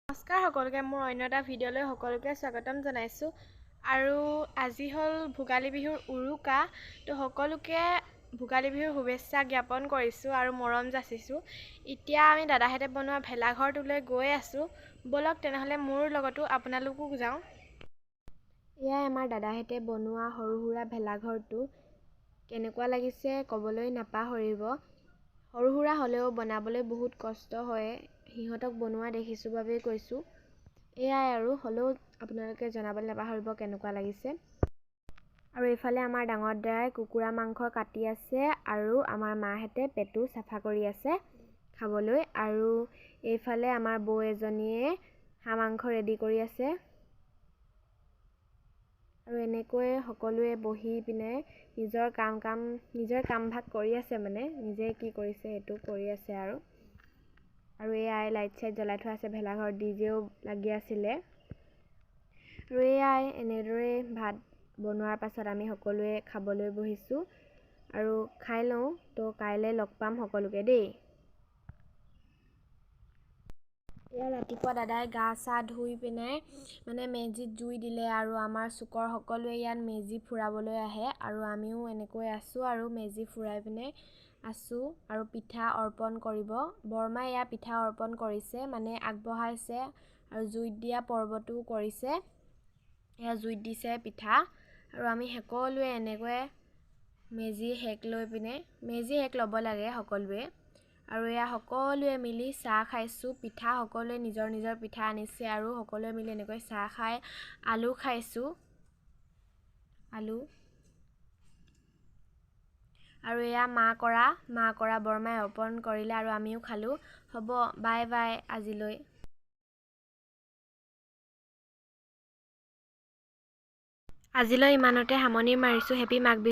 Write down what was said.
নমস্কাৰ সকলোকে মোৰ অন্য এটা ভিডিঅ'লৈ সকলোকে স্বাগতম জনাইছোঁ। আৰু আজি হ'ল ভোগালী বিহুৰ উৰুকা, তো সকলোকে ভোগালী বিহুৰ শুভেচ্ছা জ্ঞাপন কৰিছোঁ আৰু মৰম যাচিছোঁ। এতিয়া আমি দাদাহঁতে বনোৱা ভেলাঘৰটোলৈ গৈ আছোঁ। ব'লক তেনেহ'লে মোৰ লগতো আপোনালোকো যাওঁ। এয়াই আমাৰ দাদাহঁতে বনোৱা সৰু সুৰা ভেলাঘৰটো। কেনেকুৱা লাগিছে ক'বলৈ নাপাহৰিব। সৰু সুৰা হ'লেও বনাবলৈ বহুত কষ্ট হয়, সিহঁতক বনোৱা দেখিছোঁ বাবেই কৈছোঁ। এয়াই আৰু হ'লেও আপোনালোকে জনাবলৈ নাপাহৰিব কেনেকুৱা লাগিছে। আৰু এইফালে আমাৰ ডাঙৰ দাদাই কুকুৰা মাংস কাটি আছে আৰু আমাৰ মাহঁতে পেটু চাফা কৰি আছে খাবলৈ। আৰু এইফালে আমাৰ বৌ এজনীয়ে হাঁহ মাংস ৰেডি কৰি আছে। আৰু এনেকৈ সকলোৱে বহি পিনে নিজৰ কাম ভাগ কৰি আছে, মানে নিজে কি কৰিছে সেইটো কৰি আছে। আৰু এয়াই লাইট চাইট জ্বলাই থোৱা আছে, ভেলাঘৰ ডিজেও লাগি আছিলে। আৰু এয়াই এনেদৰে ভাত বনোৱাৰ পাছত আমি সকলোৱে খাবলৈ বহিছোঁ আৰু খাই লওঁ। তো কাইলৈ লগ পাম সকলোকে দেই। এয়া ৰাতিপুৱা দাদাই গা চা ধুই পিনে মানে মেজিত জুই দিলে আৰু আমাৰ চুকৰ সকলোৱে ইয়াত মেজি ফুৰাবলৈ আহে আৰু আমিও এনেকৈ আছোঁ আৰু মেজি ফুৰাই পিনে আছোঁ। আৰু পিঠা অৰ্পণ কৰিব, বৰমাই এয়া পিঠা অৰ্পণ কৰিছে, মানে আগবঢ়াইছে আৰু জুইত দিয়া পৰ্বটো কৰিছে। এয়া জুইত দিছে পিঠা আৰু আমি সকলোৱে এনেকৈ মেজি সেক লৈ পিনে মেজি সেক ল'ব লাগে সকলোৱে। আৰু এয়া সকলোৱে মিলি চাহ খাইছোঁ, পিঠা সকলোৱে নিজৰ নিজৰ পিঠা আনিছে আৰু সকলোৱে মিলি এনেকৈ চাহ খাই আলু খাইছোঁ। আৰু এয়া মা কৰা বৰমাই অৰ্পণ কৰিলে আৰু আমিও খালোঁ। হ'ব, বাই বাই আজিলৈ। আজিলৈ ইমানতে সামৰণি মাৰিছোঁ। হেপী মাঘ বিহু।